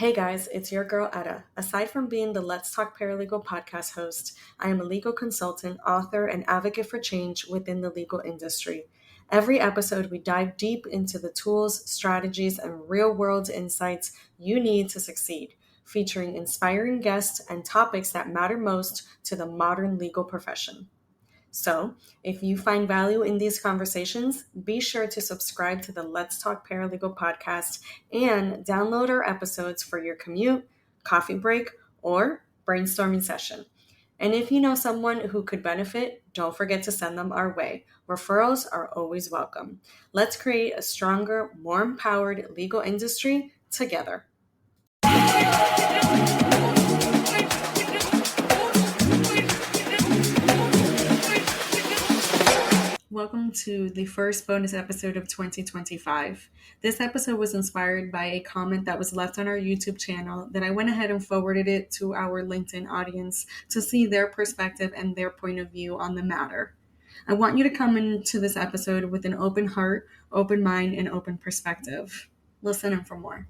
Hey guys, it's your girl Eda. Aside from being the Let's Talk Paralegal podcast host, I am a legal consultant, author, and advocate for change within the legal industry. Every episode, we dive deep into the tools, strategies, and real world insights you need to succeed, featuring inspiring guests and topics that matter most to the modern legal profession. So, if you find value in these conversations, be sure to subscribe to the Let's Talk Paralegal podcast and download our episodes for your commute, coffee break, or brainstorming session. And if you know someone who could benefit, don't forget to send them our way. Referrals are always welcome. Let's create a stronger, more empowered legal industry together. Welcome to the first bonus episode of 2025. This episode was inspired by a comment that was left on our YouTube channel that I went ahead and forwarded it to our LinkedIn audience to see their perspective and their point of view on the matter. I want you to come into this episode with an open heart, open mind, and open perspective. Listen in for more.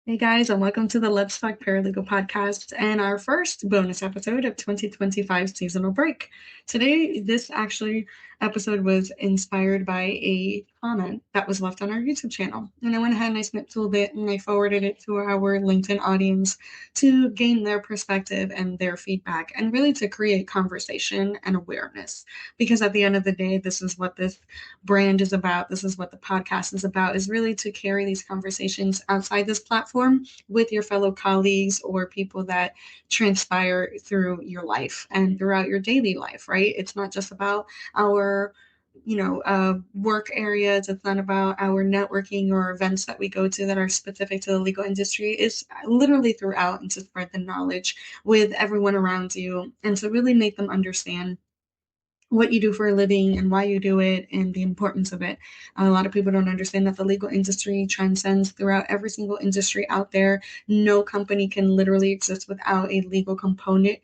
Hey guys, and welcome to the Let's Talk Paralegal podcast and our first bonus episode of 2025 seasonal break. Today, this episode was inspired by a comment that was left on our YouTube channel. And I went ahead and I snipped a little bit and I forwarded it to our LinkedIn audience to gain their perspective and their feedback and really to create conversation and awareness. Because at the end of the day, this is what this brand is about. This is what the podcast is about, is really to carry these conversations outside this platform with your fellow colleagues or people that transpire through your life and throughout your daily life, right? It's not just about our work areas. It's not about our networking or events that we go to that are specific to the legal industry. It's literally throughout and to spread the knowledge with everyone around you and to really make them understand what you do for a living and why you do it and the importance of it. A lot of people don't understand that the legal industry transcends throughout every single industry out there. No company can literally exist without a legal component,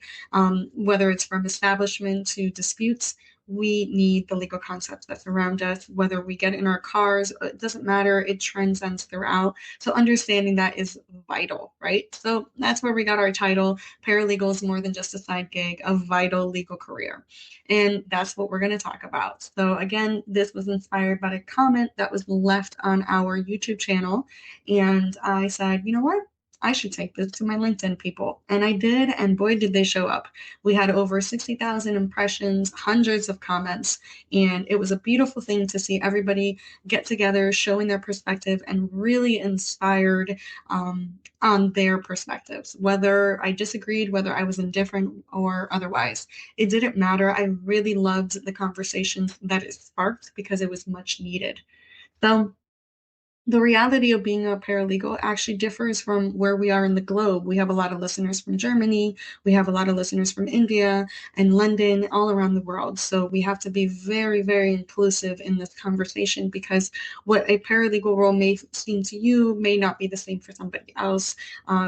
whether it's from establishment to disputes. We need the legal concepts that surround us, whether we get in our cars, it doesn't matter, it transcends throughout. So understanding that is vital, right? So that's where we got our title, Paralegal is More Than Just a Side Gig, a Vital Legal Career. And that's what we're going to talk about. So again, this was inspired by a comment that was left on our YouTube channel. And I said, you know what? I should take this to my LinkedIn people. And I did, and boy, did they show up. We had over 60,000 impressions, hundreds of comments, and it was a beautiful thing to see everybody get together, showing their perspective, and really inspired on their perspectives, whether I disagreed, whether I was indifferent or otherwise. It didn't matter. I really loved the conversations that it sparked because it was much needed. So the reality of being a paralegal actually differs from where we are in the globe. We have a lot of listeners from Germany. We have a lot of listeners from India and London, all around the world. So we have to be very, very inclusive in this conversation because what a paralegal role may seem to you may not be the same for somebody else,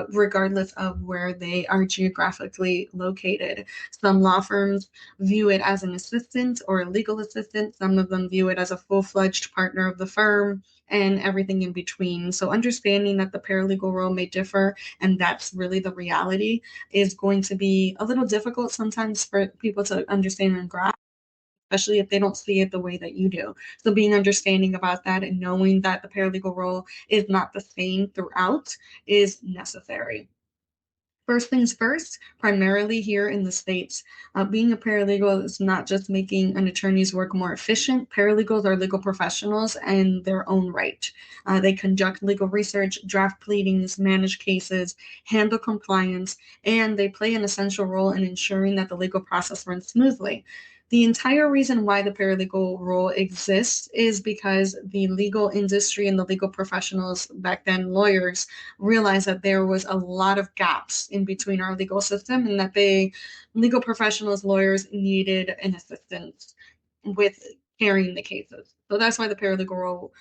regardless of where they are geographically located. Some law firms view it as an assistant or a legal assistant. Some of them view it as a full-fledged partner of the firm, and everything in between. So understanding that the paralegal role may differ, and that's really the reality, is going to be a little difficult sometimes for people to understand and grasp, especially if they don't see it the way that you do. So being understanding about that and knowing that the paralegal role is not the same throughout is necessary. First things first, primarily here in the States, being a paralegal is not just making an attorney's work more efficient. Paralegals are legal professionals in their own right. They conduct legal research, draft pleadings, manage cases, handle compliance, and they play an essential role in ensuring that the legal process runs smoothly. The entire reason why the paralegal role exists is because the legal industry and the legal professionals, back then lawyers, realized that there was a lot of gaps in between our legal system and that legal professionals, lawyers, needed an assistance with carrying the cases. So that's why the paralegal role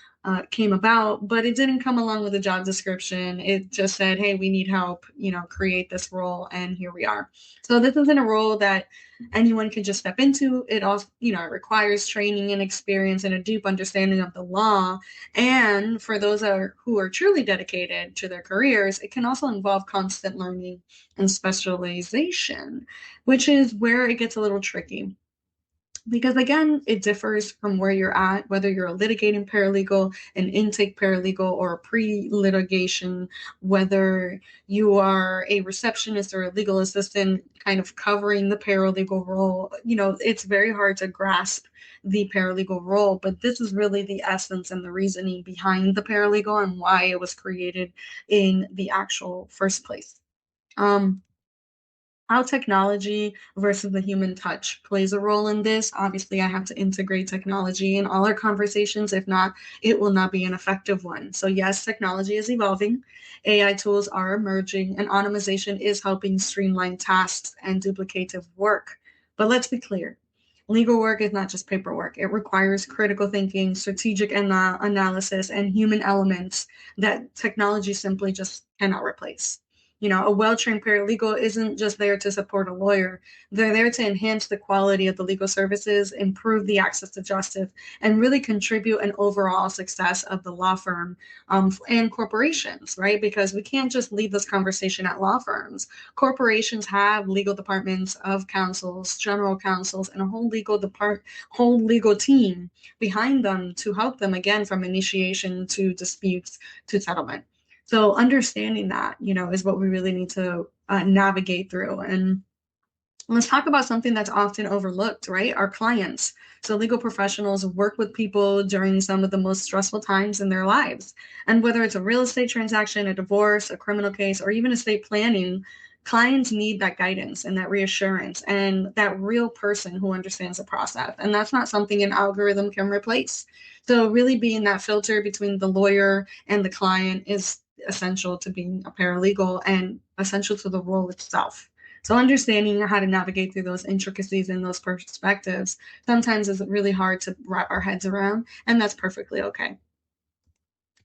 came about, but it didn't come along with a job description. It just said, hey, we need help, create this role, and here we are. So this isn't a role that anyone can just step into. It also, it requires training and experience and a deep understanding of the law. And for those who are truly dedicated to their careers, it can also involve constant learning and specialization, which is where it gets a little tricky. Because again, it differs from where you're at, whether you're a litigating paralegal, an intake paralegal, or a pre-litigation, whether you are a receptionist or a legal assistant kind of covering the paralegal role. It's very hard to grasp the paralegal role, but this is really the essence and the reasoning behind the paralegal and why it was created in the actual first place. How technology versus the human touch plays a role in this. Obviously, I have to integrate technology in all our conversations. If not, it will not be an effective one. So yes, technology is evolving. AI tools are emerging, and automation is helping streamline tasks and duplicative work. But let's be clear. Legal work is not just paperwork. It requires critical thinking, strategic analysis, and human elements that technology simply just cannot replace. A well-trained paralegal isn't just there to support a lawyer. They're there to enhance the quality of the legal services, improve the access to justice, and really contribute an overall success of the law firm and corporations, right? Because we can't just leave this conversation at law firms. Corporations have legal departments of counsels, general counsels, and a whole legal team behind them to help them, again, from initiation to disputes to settlement. So understanding that, is what we really need to navigate through. And let's talk about something that's often overlooked, right? Our clients. So legal professionals work with people during some of the most stressful times in their lives. And whether it's a real estate transaction, a divorce, a criminal case, or even estate planning, clients need that guidance and that reassurance and that real person who understands the process. And that's not something an algorithm can replace. So really being that filter between the lawyer and the client is essential to being a paralegal and essential to the role itself. So understanding how to navigate through those intricacies and those perspectives sometimes is really hard to wrap our heads around, and that's perfectly okay.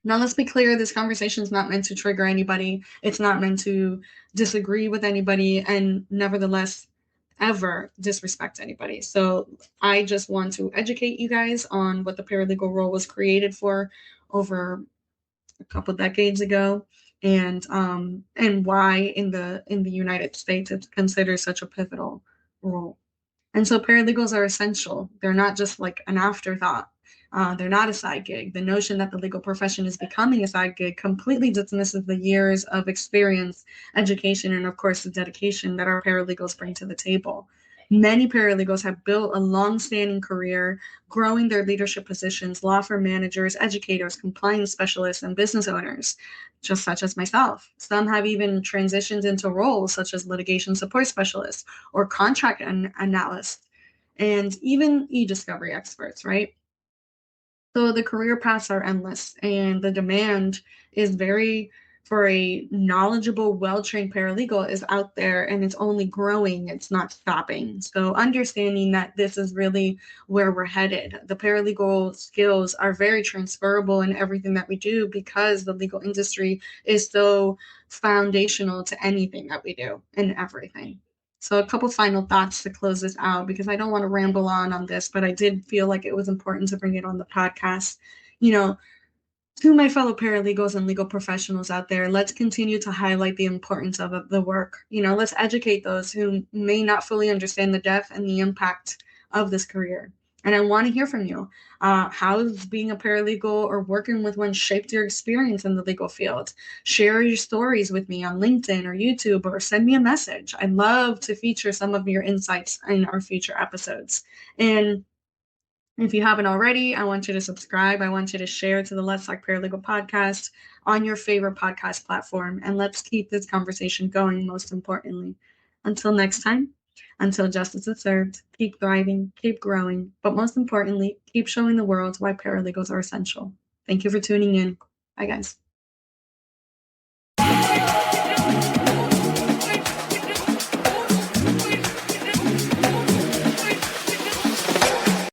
Now, let's be clear, this conversation is not meant to trigger anybody. It's not meant to disagree with anybody and nevertheless ever disrespect anybody. So I just want to educate you guys on what the paralegal role was created for over a couple decades ago, and why in the United States it's considered such a pivotal role. And so paralegals are essential. They're not just like an afterthought. They're not a side gig. The notion that the legal profession is becoming a side gig completely dismisses the years of experience, education, and of course the dedication that our paralegals bring to the table. Many paralegals have built a long-standing career, growing their leadership positions, law firm managers, educators, compliance specialists, and business owners, just such as myself. Some have even transitioned into roles such as litigation support specialists or contract analysts, and even e-discovery experts, right? So the career paths are endless, and the demand is for a knowledgeable, well-trained paralegal is out there, and it's only growing, it's not stopping. So understanding that this is really where we're headed. The paralegal skills are very transferable in everything that we do because the legal industry is so foundational to anything that we do and everything. So a couple final thoughts to close this out, because I don't want to ramble on this, but I did feel like it was important to bring it on the podcast. To my fellow paralegals and legal professionals out there, let's continue to highlight the importance of the work. Let's educate those who may not fully understand the depth and the impact of this career. And I want to hear from you. How has being a paralegal or working with one shaped your experience in the legal field? Share your stories with me on LinkedIn or YouTube, or send me a message. I'd love to feature some of your insights in our future episodes. And if you haven't already, I want you to subscribe. I want you to share to the Let's Talk Paralegal podcast on your favorite podcast platform. And let's keep this conversation going, most importantly. Until next time, until justice is served, keep thriving, keep growing, but most importantly, keep showing the world why paralegals are essential. Thank you for tuning in. Bye, guys.